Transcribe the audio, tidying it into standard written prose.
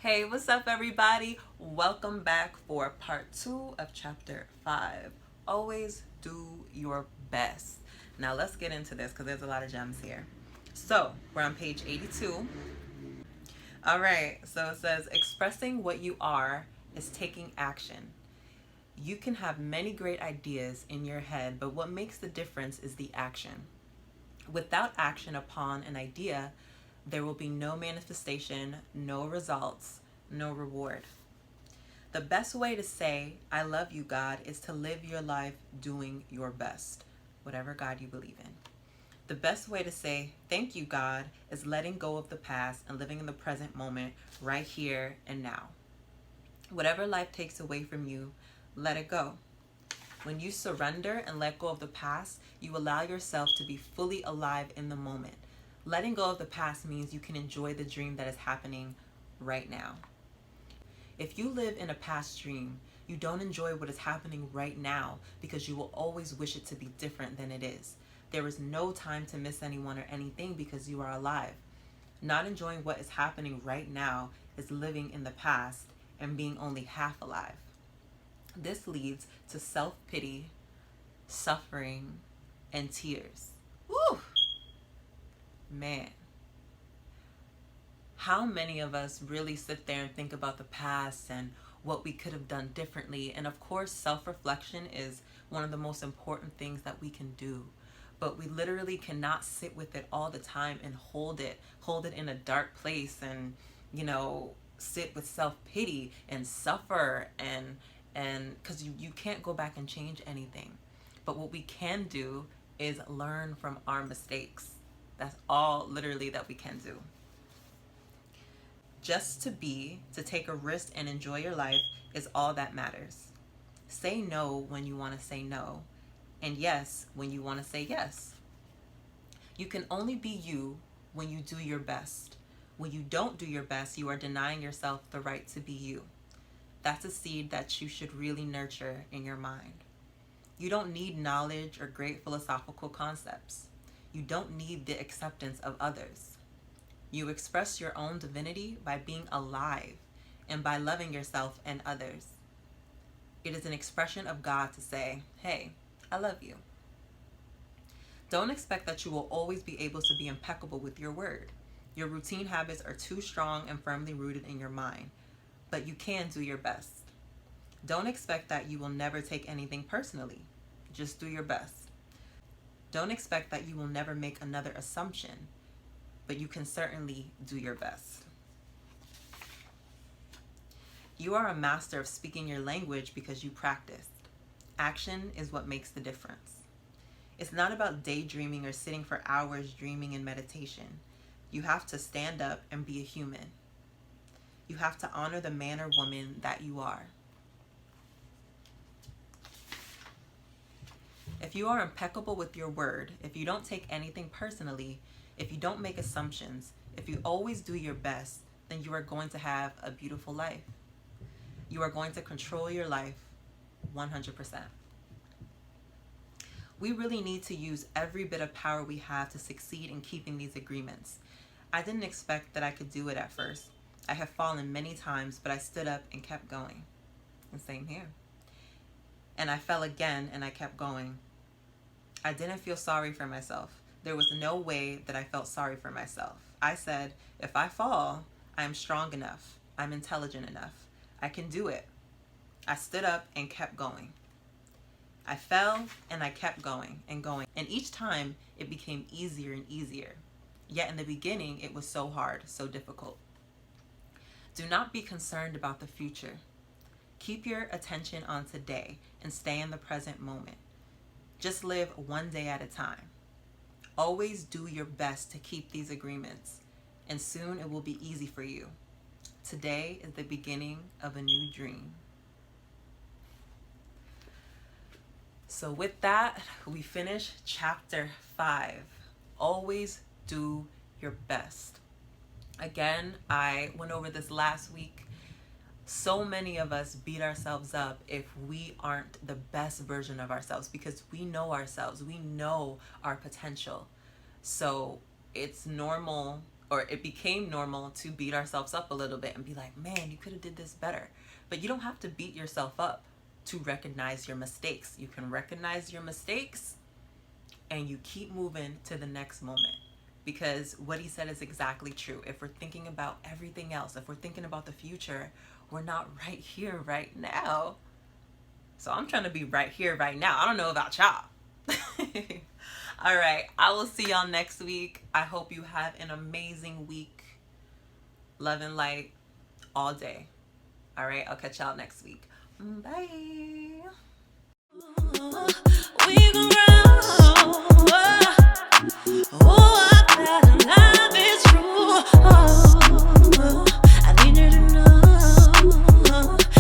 Hey, what's up, everybody? Welcome back for part 2 of chapter 5. Always do your best. Now, let's get into this because there's a lot of gems here. So, we're on page 82. All right, so it says, expressing what you are is taking action. You can have many great ideas in your head, but what makes the difference is the action. Without action upon an idea, there will be no manifestation, no results, no reward. The best way to say, I love you, God, is to live your life doing your best, whatever God you believe in. The best way to say, thank you, God, is letting go of the past and living in the present moment, right here and now. Whatever life takes away from you, let it go. When you surrender and let go of the past, you allow yourself to be fully alive in the moment. Letting go of the past means you can enjoy the dream that is happening right now. If you live in a past dream, you don't enjoy what is happening right now because you will always wish it to be different than it is. There is no time to miss anyone or anything because you are alive. Not enjoying what is happening right now is living in the past and being only half alive. This leads to self-pity, suffering, and tears. Woo! Man. How many of us really sit there and think about the past and what we could have done differently? And of course, self-reflection is one of the most important things that we can do. But we literally cannot sit with it all the time and hold it in a dark place and, sit with self-pity and suffer and because you can't go back and change anything. But what we can do is learn from our mistakes. That's all literally that we can do. Just to take a risk and enjoy your life is all that matters. Say no when you want to say no, and yes when you want to say yes. You can only be you when you do your best. When you don't do your best, you are denying yourself the right to be you. That's a seed that you should really nurture in your mind. You don't need knowledge or great philosophical concepts. You don't need the acceptance of others. You express your own divinity by being alive and by loving yourself and others. It is an expression of God to say, hey, I love you. Don't expect that you will always be able to be impeccable with your word. Your routine habits are too strong and firmly rooted in your mind, but you can do your best. Don't expect that you will never take anything personally. Just do your best. Don't expect that you will never make another assumption, but you can certainly do your best. You are a master of speaking your language because you practiced. Action is what makes the difference. It's not about daydreaming or sitting for hours dreaming in meditation. You have to stand up and be a human. You have to honor the man or woman that you are. If you are impeccable with your word, if you don't take anything personally, if you don't make assumptions, if you always do your best, then you are going to have a beautiful life. You are going to control your life 100%. We really need to use every bit of power we have to succeed in keeping these agreements. I didn't expect that I could do it at first. I have fallen many times, but I stood up and kept going. And same here. And I fell again and I kept going. I didn't feel sorry for myself. There was no way that I felt sorry for myself. I said, if I fall, I am strong enough. I'm intelligent enough. I can do it. I stood up and kept going. I fell and I kept going and going. And each time it became easier and easier. Yet in the beginning, it was so hard, so difficult. Do not be concerned about the future. Keep your attention on today and stay in the present moment. Just live one day at a time. Always do your best to keep these agreements, and soon it will be easy for you. Today is the beginning of a new dream. So with that, we finish chapter 5. Always do your best. Again, I went over this last week. So many of us beat ourselves up if we aren't the best version of ourselves because we know ourselves. We know our potential. So it's normal or it became normal to beat ourselves up a little bit and be like, man, you could have did this better. But you don't have to beat yourself up to recognize your mistakes. You can recognize your mistakes and you keep moving to the next moment. Because what he said is exactly true. If we're thinking about everything else, if we're thinking about the future, we're not right here, right now. So I'm trying to be right here, right now. I don't know about y'all. All right. I will see y'all next week. I hope you have an amazing week. Love and light all day. All right. I'll catch y'all next week. Bye.